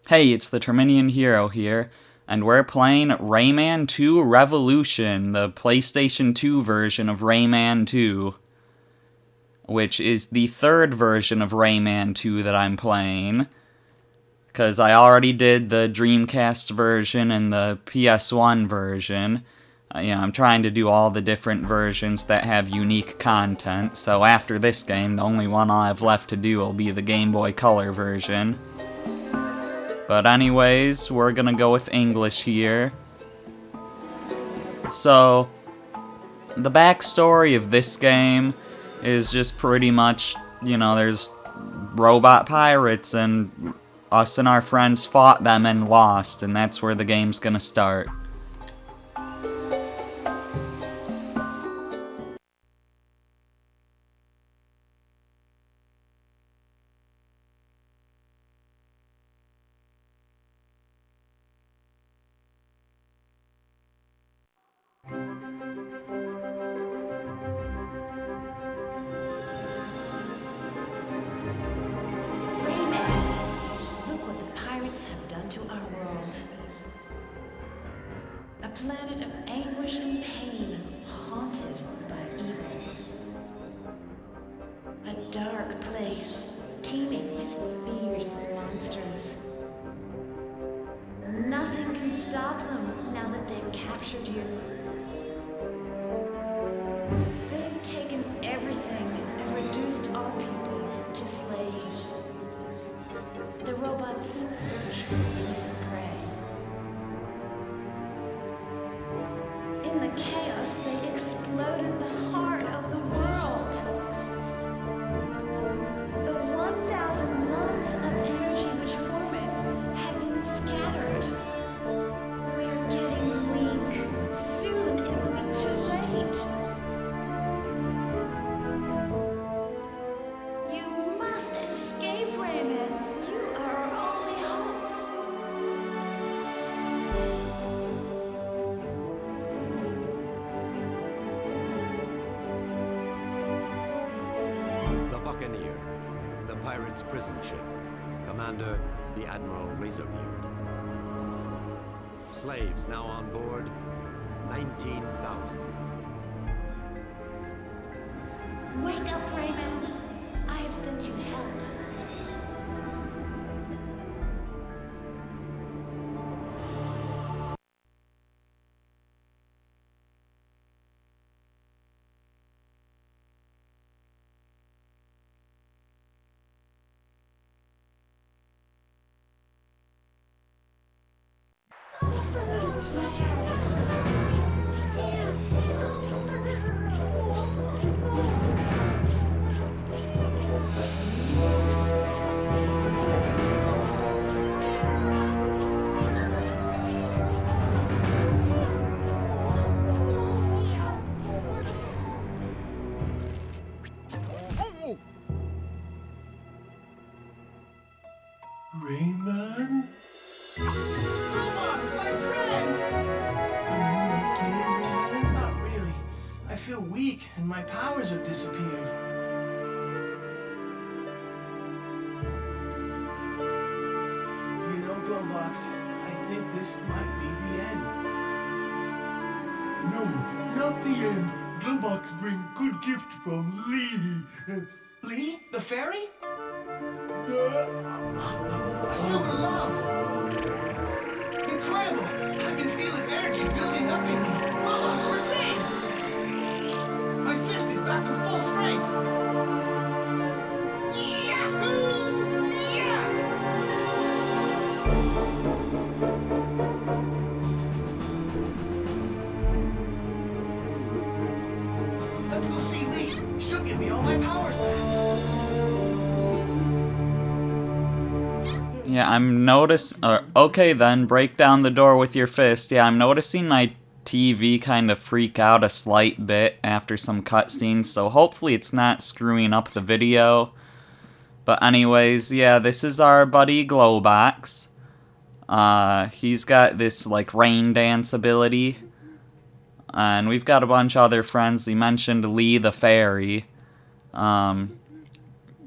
Hey, it's the Terminian Hero here, and we're playing Rayman 2 Revolution, the PlayStation 2 version of Rayman 2, which is the third version of Rayman 2 that I'm playing, because I already did the Dreamcast version and the PS1 version. I'm trying to do all the different versions that have unique content, so after this game, the only one I'll have left to do will be the Game Boy Color version. But anyways, we're gonna go with English here. So, the backstory of this game is just pretty much, there's robot pirates and us and our friends fought them and lost, and that's where the game's gonna start. A planet of anguish and pain, haunted by evil. A dark place, teeming with fierce monsters. Nothing can stop them now that they've captured you. They've taken everything and reduced our people to slaves. The robots search for innocent prey. In the chaos, they exploded the heart of the world. The 1,000 lumps of energy which form it have been scattered. We're getting weak. Soon it will be too late. You must escape, Rayman. You are our only hope. The Buccaneer, the pirate's prison ship. Commander, the Admiral Razorbeard. Slaves now on board, 19,000. Wake up, Rayman. I have sent you help. Rayman? Toolbox, my friend! Are you okay, Rayman? Not really. I feel weak and my powers have disappeared. You know, Glowbox, I think this might be the end. No, not the end. Glowbox bring good gift from Lee. Lee? The fairy? Uh, A silver lump! Incredible! I can feel its energy building up in me. Glowbox, we're saved! My fist is back to full strength! Yahoo! Yeah! Let's go see Lee. She'll give me all my powers back. Yeah, okay then, break down the door with your fist. Yeah, I'm noticing my TV kind of freak out a slight bit after some cutscenes, so hopefully it's not screwing up the video. But anyways, yeah, this is our buddy Glowbox. He's got this, like, rain dance ability. And we've got a bunch of other friends. He mentioned Lee the Fairy.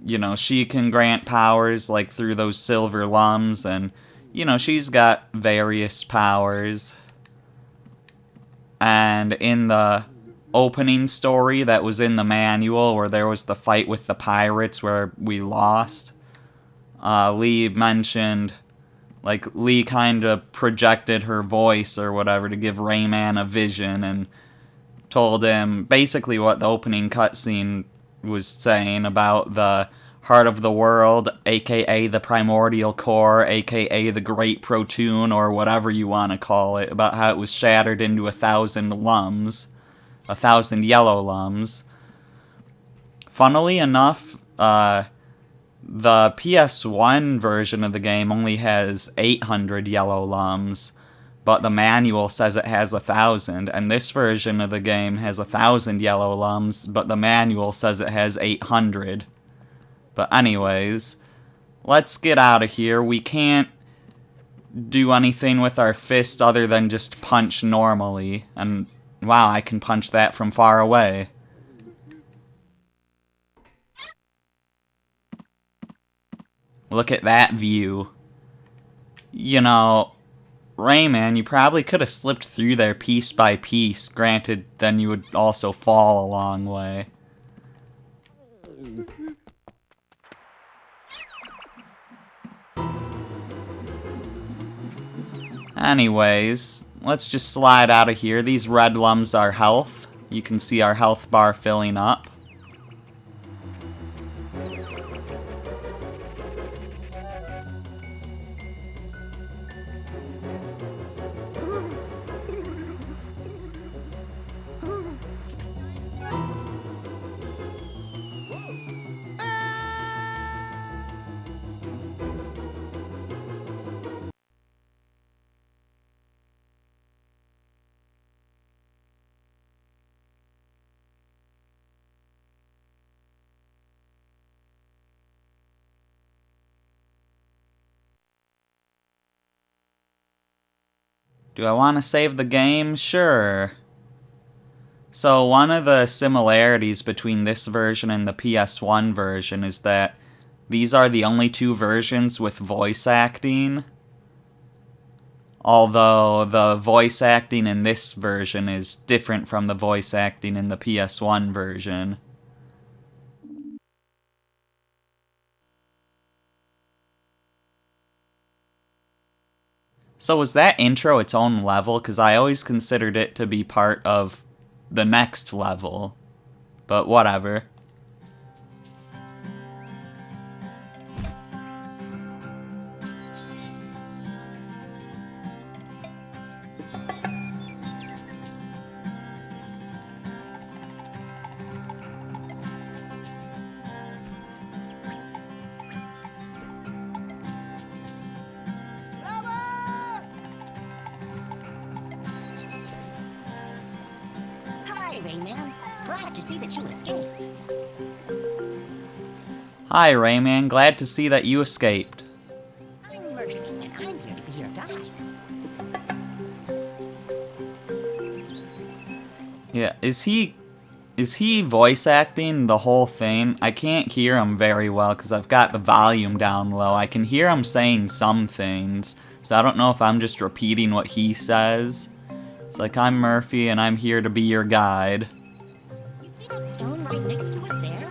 You know, she can grant powers, like, through those silver lums, and, you know, she's got various powers. And in the opening story that was in the manual, where there was the fight with the pirates where we lost, Lee mentioned, like, Lee kind of projected her voice or whatever to give Rayman a vision and told him basically what the opening cutscene was saying about the heart of the world, aka the primordial core, aka the great protoon, or whatever you want to call it, about how it was shattered into 1,000 lums, 1,000 yellow lums. Funnily enough, the PS1 version of the game only has 800 yellow lums, but the manual says it has 1,000, and this version of the game has 1,000 yellow lums, but the manual says it has 800. But anyways, let's get out of here. We can't do anything with our fist other than just punch normally. And wow, I can punch that from far away. Look at that view. You know, Rayman, you probably could have slipped through there piece by piece. Granted, then you would also fall a long way. Anyways, let's just slide out of here. These red lums are health. You can see our health bar filling up. Do I want to save the game? Sure. So one of the similarities between this version and the PS1 version is that these are the only two versions with voice acting. Although the voice acting in this version is different from the voice acting in the PS1 version. So was that intro its own level? Because I always considered it to be part of the next level. But whatever. Hi, Rayman. Glad to see that you escaped. Hi, Rayman. Glad to see that you escaped. I'm Murphy, and I'm here to be your guide. Yeah, is he voice acting the whole thing? I can't hear him very well because I've got the volume down low. I can hear him saying some things, so I don't know if I'm just repeating what he says. It's like, I'm Murphy and I'm here to be your guide. You see that stone right next to us there?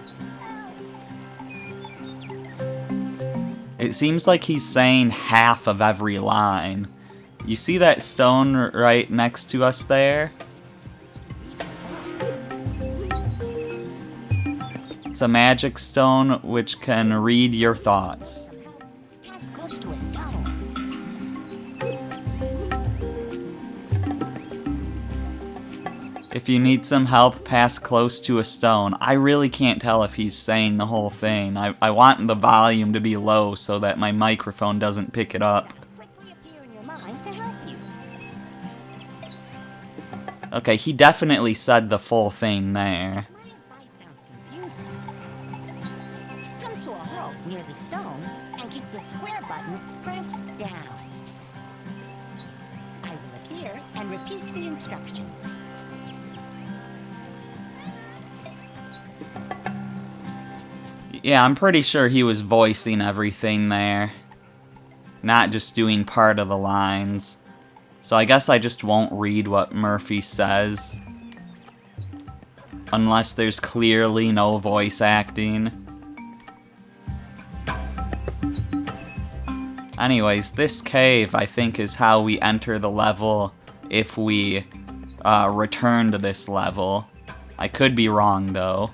It seems like he's saying half of every line. You see that stone right next to us there? It's a magic stone which can read your thoughts. Pass close to a stone. If you need some help, pass close to a stone. I really can't tell if he's saying the whole thing. I want the volume to be low so that my microphone doesn't pick it up. Quickly appear in your mind to help you. Okay, he definitely said the full thing there. My advice sounds confusing. Come to a halt near the stone and keep the square button pressed down. I will appear and repeat the instructions. Yeah, I'm pretty sure he was voicing everything there. not just doing part of the lines. So I guess I just won't read what Murphy says. Unless there's clearly no voice acting. Anyways, this cave, I think, is how we enter the level if we return to this level. I could be wrong, though.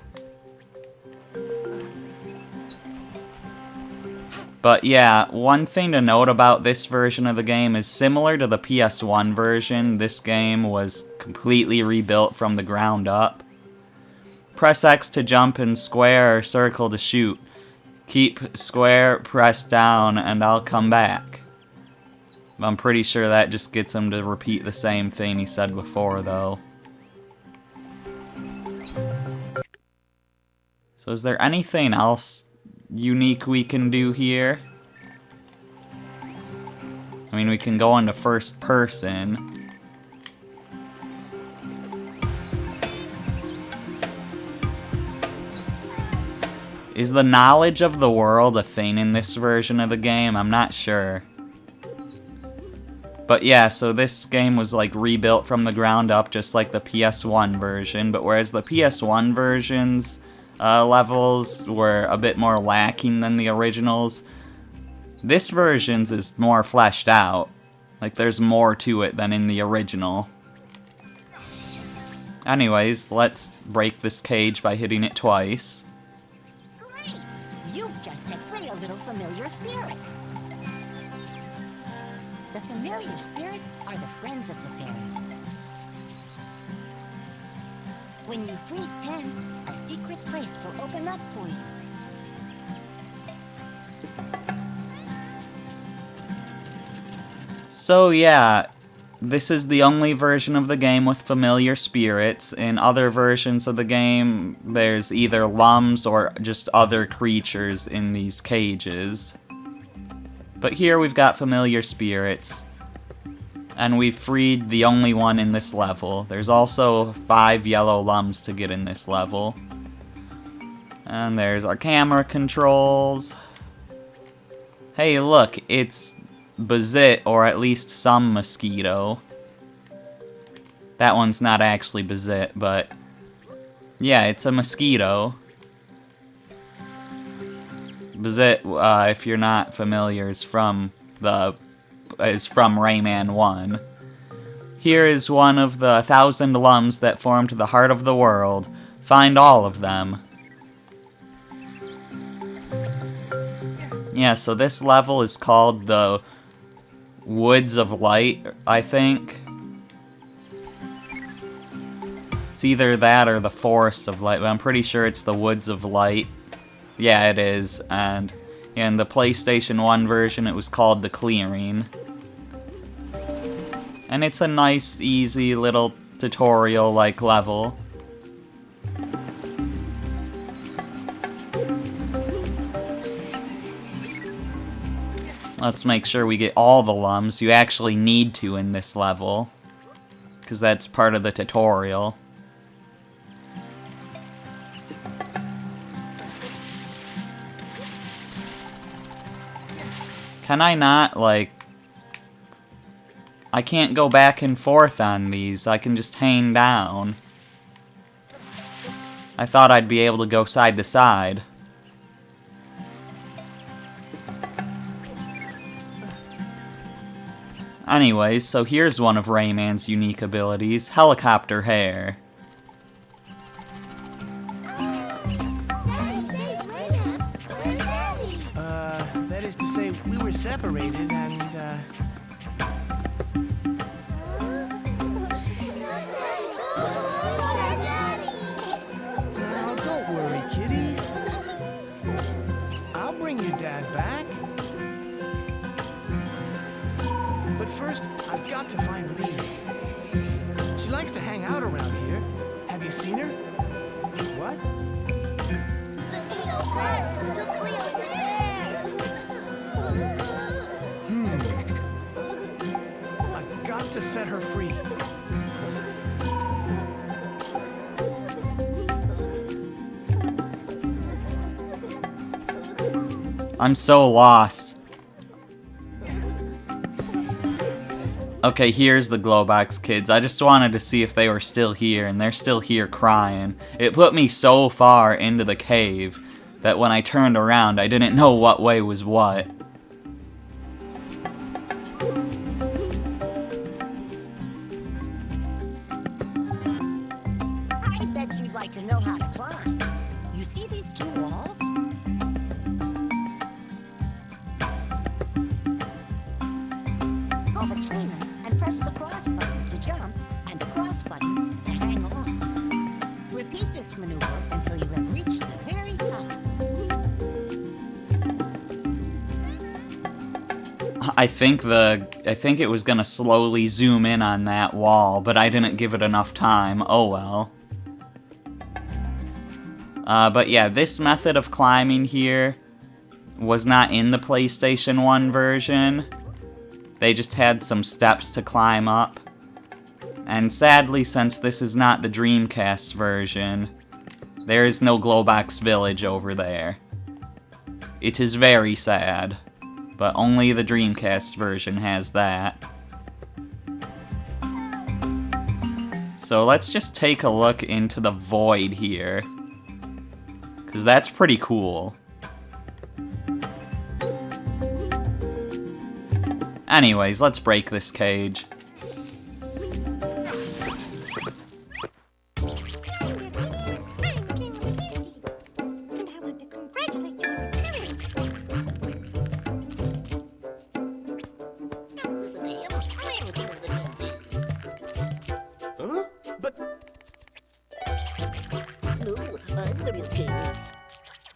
But yeah, one thing to note about this version of the game is similar to the PS1 version, this game was completely rebuilt from the ground up. Press X to jump and square or circle to shoot. Keep square, press down, and I'll come back. I'm pretty sure that just gets him to repeat the same thing he said before, though. So is there anything else unique we can do here? I mean, we can go into first person. Is the knowledge of the world a thing in this version of the game? I'm not sure. But yeah, so this game was like rebuilt from the ground up just like the PS1 version, but whereas the PS1 version's levels were a bit more lacking than the originals, this version's is more fleshed out. Like there's more to it than in the original. Anyways, let's break this cage by hitting it twice. Great! You've just set free a little familiar spirit. The familiar spirits are the friends of the fairies. When you free 10, a secret place will open up for you. So yeah, this is the only version of the game with familiar spirits. In other versions of the game, there's either lums or just other creatures in these cages. But here we've got familiar spirits. And we've freed the only one in this level. There's also 5 yellow lums to get in this level. And there's our camera controls. Hey, look, it's Bazit, or at least some mosquito. That one's not actually Bazit, but yeah, it's a mosquito. Bazit, if you're not familiar, is from Rayman 1. Here is one of the 1,000 lums that formed the heart of the world. Find all of them. Yeah, so this level is called the Woods of Light, I think. It's either that or the Forest of Light, but I'm pretty sure it's the Woods of Light. Yeah, it is, and in the PlayStation 1 version it was called The Clearing. And it's a nice, easy little tutorial-like level. Let's make sure we get all the lums. You actually need to in this level, because that's part of the tutorial. Can I not, like... I can't go back and forth on these. I can just hang down. I thought I'd be able to go side to side. Anyways, so here's one of Rayman's unique abilities, helicopter hair. That is to say, we were separated and, Now, don't worry, kiddies. I'll bring your dad back. But first, I've got to find Lee. She likes to hang out around here. Have you seen her? What? I've got to set her free. I'm so lost. Okay, here's the Glowbox kids. I just wanted to see if they were still here, and they're still here crying. It put me so far into the cave that when I turned around, I didn't know what way was what. I bet you'd like to know how to climb. You see these two walls? Go between them and press the cross button to jump and the cross button to hang on. Repeat this maneuver until you have reached the very top. I think it was gonna slowly zoom in on that wall, but I didn't give it enough time. Oh well. But yeah, this method of climbing here was not in the PlayStation 1 version. They just had some steps to climb up. And sadly, since this is not the Dreamcast version, there is no Glowbox Village over there. It is very sad, but only the Dreamcast version has that. So let's just take a look into the void here, because that's pretty cool. Anyways, let's break this cage. Huh? But... No, I'm the real king.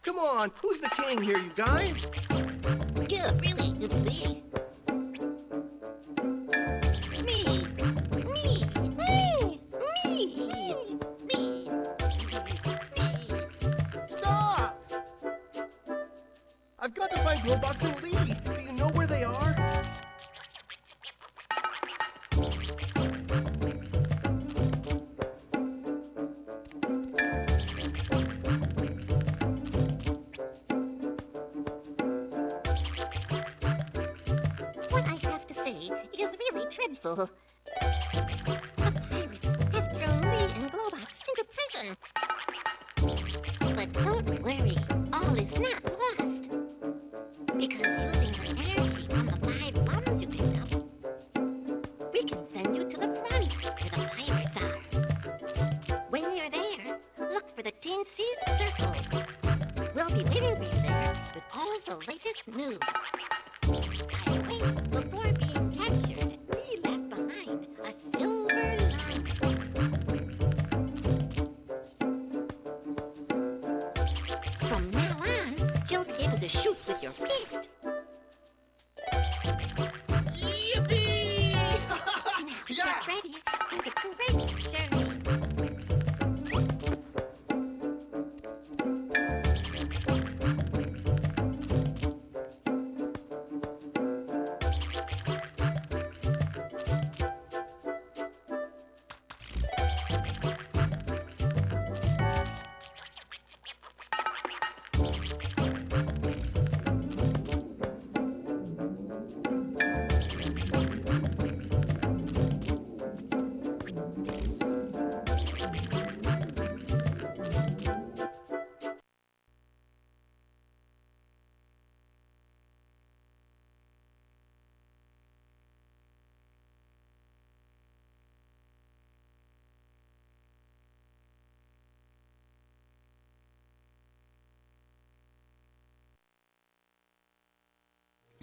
Come on, who's the king here, you guys? Yeah, really, it's me. Me! Me! Me! Me! Me! Stop! I've got to find Glowbox and Lee. Do you know where they are? What I have to say is really dreadful. The pirates have thrown Lee and Glowbox into prison. But don't worry, all is not lost. Because using the energy from the 5 bombs you picked up, we can send you to the front where the pirates are. When you're there, look for the Teensy Circle. We'll be waiting for you there with all the latest news. By the way, before being captured, we left behind a silver line. From now on, you'll be able to shoot with your fist. Yippee! Now Yeah! get ready for the great journey.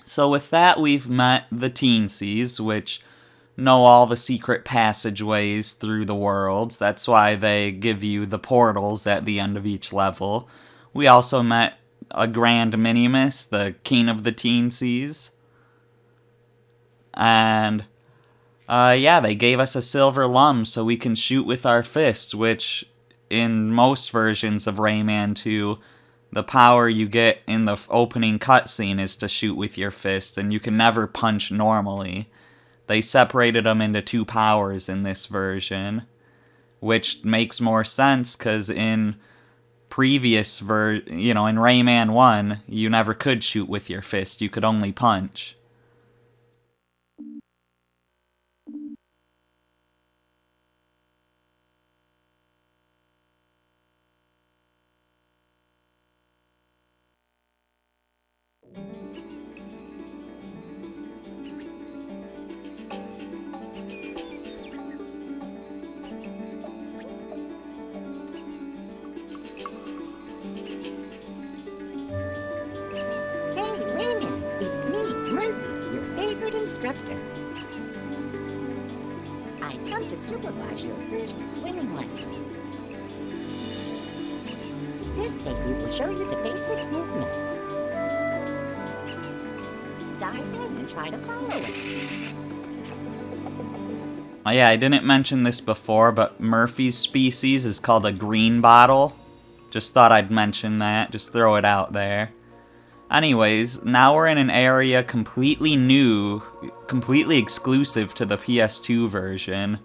So with that, we've met the Teensies, which know all the secret passageways through the worlds. That's why they give you the portals at the end of each level. We also met a Grand Minimus, the king of the Teensies. And, yeah, they gave us a silver lum so we can shoot with our fist, which, in most versions of Rayman 2, the power you get in the opening cutscene is to shoot with your fist, and you can never punch normally. They separated them into 2 powers in this version, which makes more sense, because in previous in Rayman 1, you never could shoot with your fist, you could only punch. instructor. I've come to supervise your first swimming lesson. This baby will show you the basic movements. Dive in and try to follow it. Oh yeah, I didn't mention this before, but Murphy's species is called a green bottle. Just thought I'd mention that, just throw it out there. Anyways, now we're in an area completely new, completely exclusive to the PS2 version.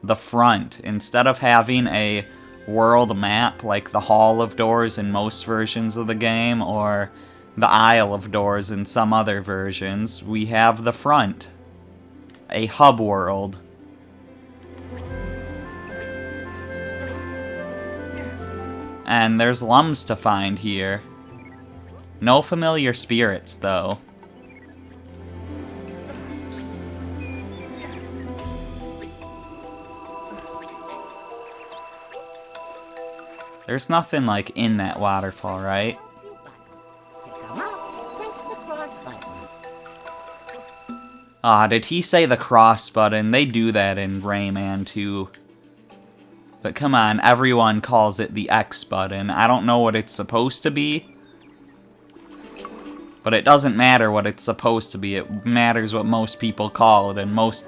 The front. Instead of having a world map like the Hall of Doors in most versions of the game, or the Isle of Doors in some other versions, we have the front. A hub world. And there's lums to find here. No familiar spirits, though. There's nothing, like, in that waterfall, right? To come up, press the cross button. Ah, did he say the cross button? They do that in Rayman 2. But come on, everyone calls it the X button. I don't know what it's supposed to be. But it doesn't matter what it's supposed to be. It matters what most people call it, and most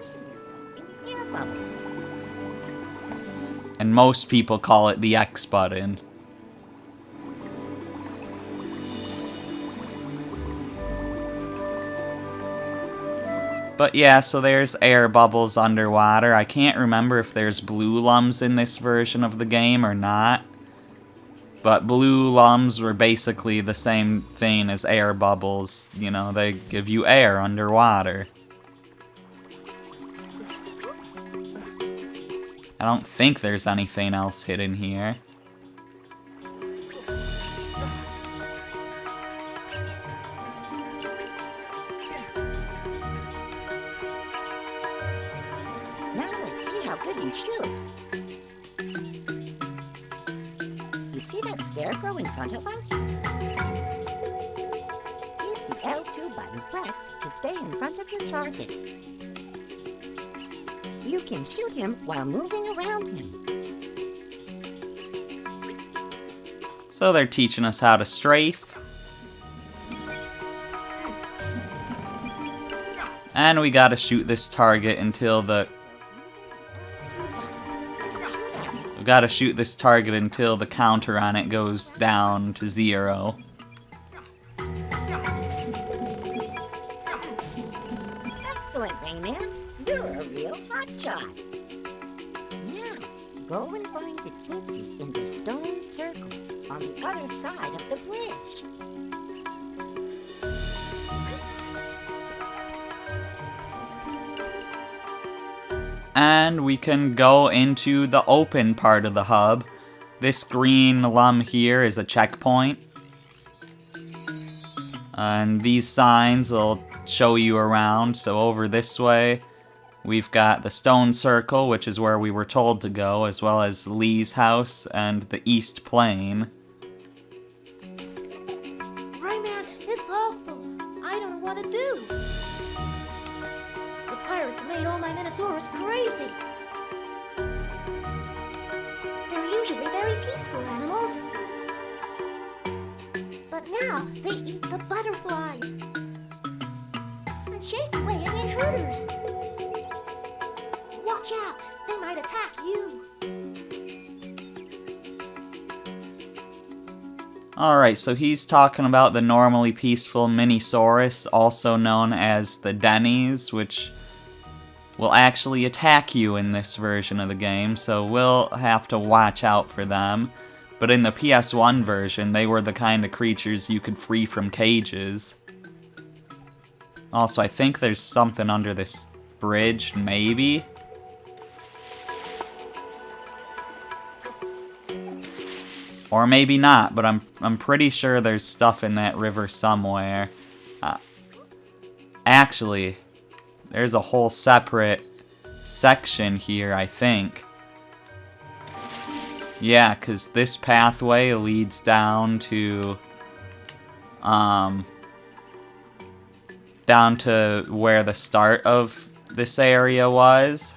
people call it the X button. But yeah, so there's air bubbles underwater. I can't remember if there's blue lums in this version of the game or not. But blue lums were basically the same thing as air bubbles. You know, they give you air underwater. I don't think there's anything else hidden here. Now let's see how good you shoot. You see that scarecrow in front of us? Keep the L2 button pressed to stay in front of your target. You can shoot him while moving around him. So they're teaching us how to strafe. And we gotta shoot this target until the... We gotta shoot this target until the counter on it goes down to 0. Excellent, Rayman. You're a real hotshot. Now, go and find the tinsy in the stone circle on the other side of the bridge. And we can go into the open part of the hub. This green lum here is a checkpoint. And these signs will show you around. So over this way, we've got the stone circle, which is where we were told to go, as well as Lee's house and the East Plain. Rayman, it's awful. I don't know what to do. The pirates made all my Minisaurus crazy. They're usually very peaceful animals. But now they eat the butterflies and chase away any intruders. Watch out, they might attack you. Alright, so he's talking about the normally peaceful Minisaurus, also known as the Denny's, which will actually attack you in this version of the game, so we'll have to watch out for them. But in the PS1 version, they were the kind of creatures you could free from cages. Also, I think there's something under this bridge, maybe? Or maybe not, but I'm pretty sure there's stuff in that river somewhere. Actually, there's a whole separate section here, I think. Yeah, because this pathway leads down to down to where the start of this area was.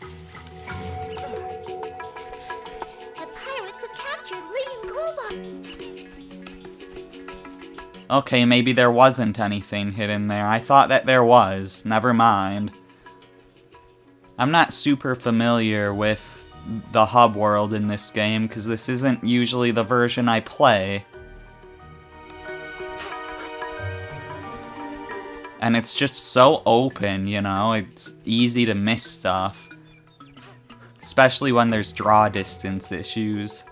The pirates have captured Lee and Glowbox. Okay, maybe there wasn't anything hidden there. I thought that there was. Never mind. I'm not super familiar with the hub world in this game, because this isn't usually the version I play. And it's just so open, you know? It's easy to miss stuff. Especially when there's draw distance issues.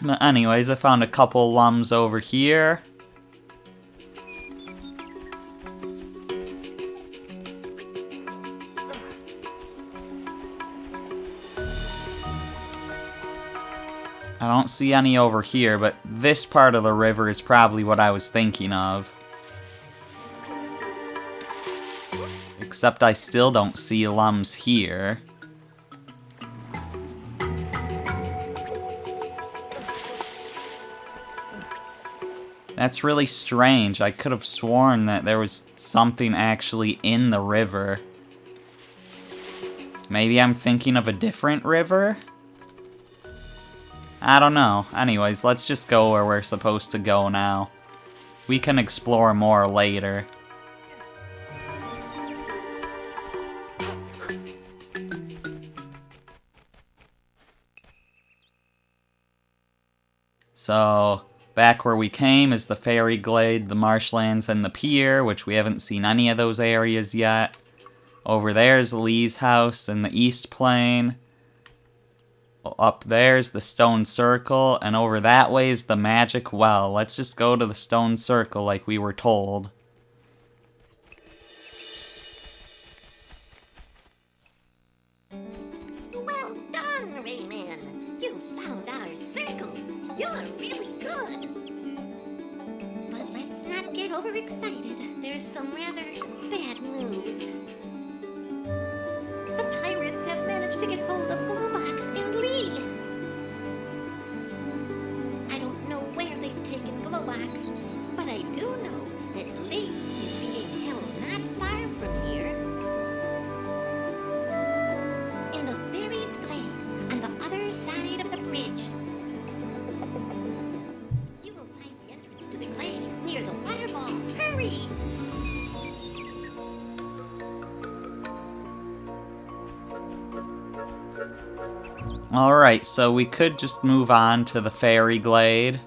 But anyways, I found a couple lums over here. I don't see any over here, but this part of the river is probably what I was thinking of. Except I still don't see lums here. That's really strange. I could have sworn that there was something actually in the river. Maybe I'm thinking of a different river? I don't know. Anyways, let's just go where we're supposed to go now. We can explore more later. So, back where we came is the Fairy Glade, the Marshlands, and the Pier, which we haven't seen any of those areas yet. Over there's Lee's house in the East Plain. Up there's the Stone Circle, and over that way is the Magic Well. Let's just go to the Stone Circle like we were told. Well done, Rayman. You found our circle. You're really good. But let's not get overexcited. There's some rather bad news. The pirates have managed to get hold of Glowbox and Lee. I don't know where they've taken Glowbox, but I do know that Lee is being held not far from here. In the Fairies' Glade, on the other side of the bridge. You will find the entrance to the glade near the waterfall. Hurry! Alright, so we could just move on to the Fairy Glade.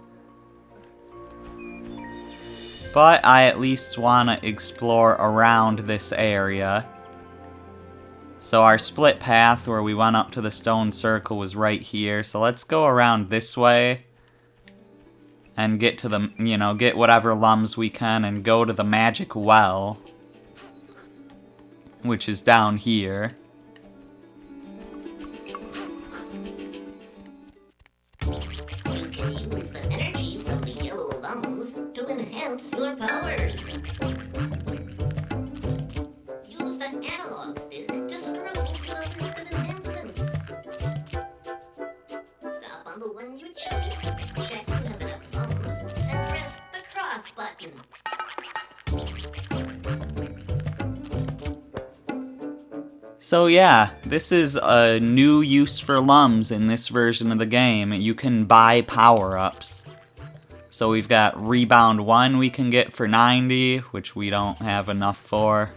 But I at least want to explore around this area. So our split path where we went up to the Stone Circle was right here. So let's go around this way. And get to the, you know, get whatever lums we can and go to the Magic Well. Which is down here. You can use the energy from the yellow lungs to enhance your powers. Use the analog stick to scroll to the list of enhancements. Stop on the one you choose, check you have enough lungs, and press the cross button. So yeah, this is a new use for lums in this version of the game. You can buy power-ups. So we've got Rebound 1 we can get for 90, which we don't have enough for.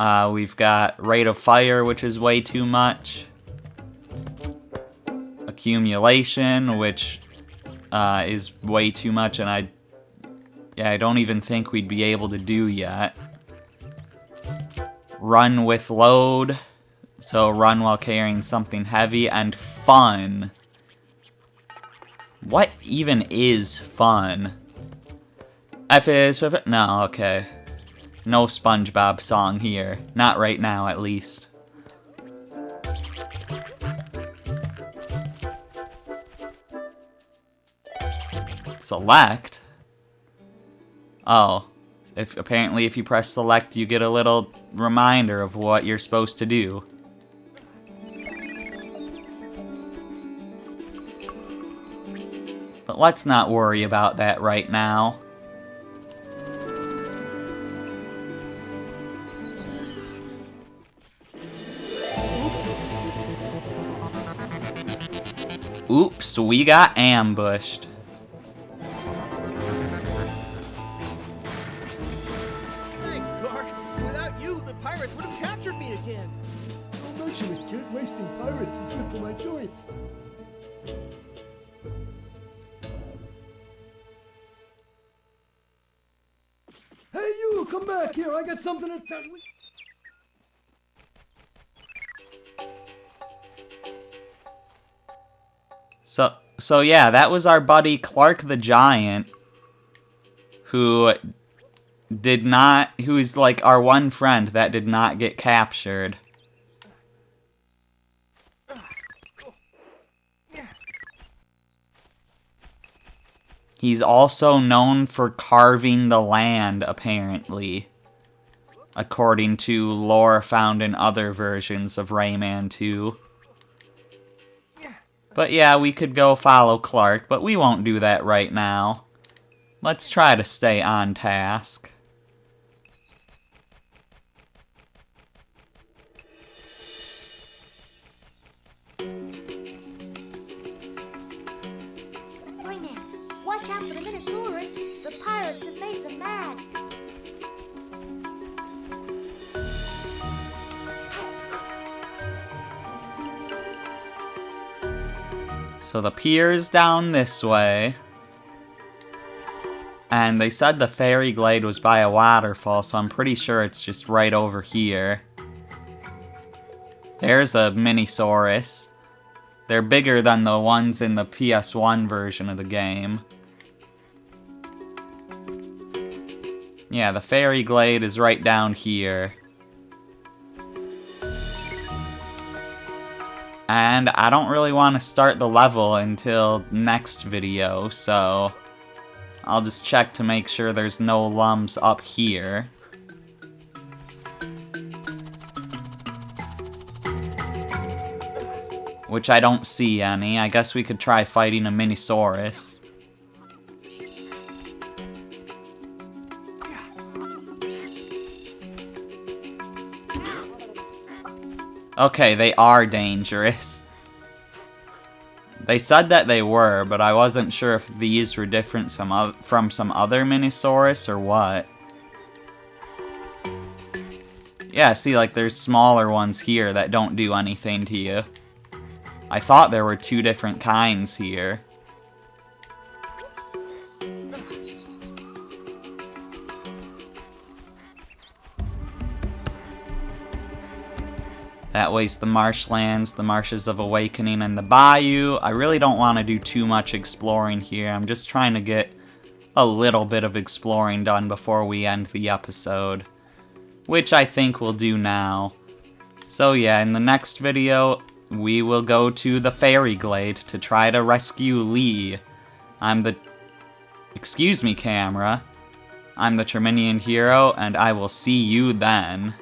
We've got Rate of Fire, which is way too much. Accumulation, which is way too much, and I don't even think we'd be able to do yet. Run with load, so run while carrying something heavy, and fun. What even is fun? F is, no, okay. No SpongeBob song here. Not right now, at least. Select? Oh. Apparently if you press select, you get a little reminder of what you're supposed to do. But let's not worry about that right now. Oops, we got ambushed. Thanks, Clark. Without you, the pirates would have captured me again. Don't mention it, kid. Wasting pirates is good for my joints. Hey, you! Come back here. I got something to tell you. So yeah, that was our buddy Clark the Giant, who's like our one friend that did not get captured. He's also known for carving the land, apparently, according to lore found in other versions of Rayman 2. But yeah, we could go follow Clark, but we won't do that right now. Let's try to stay on task. Rayman, watch out for the Minisaurus. The pirates have made them mad. So the pier's down this way. And they said the fairy glade was by a waterfall, so I'm pretty sure it's just right over here. There's a Minisaurus. They're bigger than the ones in the PS1 version of the game. Yeah, the fairy glade is right down here. And I don't really want to start the level until next video, so I'll just check to make sure there's no lums up here. Which I don't see any. I guess we could try fighting a Minisaurus. Okay, they are dangerous. They said that they were, but I wasn't sure if these were different from some other Minisaurus or what. Yeah, see, like, there's smaller ones here that don't do anything to you. I thought there were two different kinds here. That way's the marshlands, the marshes of awakening, and the bayou. I really don't want to do too much exploring here. I'm just trying to get a little bit of exploring done before we end the episode, which I think we'll do now. So yeah, in the next video, we will go to the fairy glade to try to rescue Lee. Excuse me, camera. I'm the Terminian hero, and I will see you then.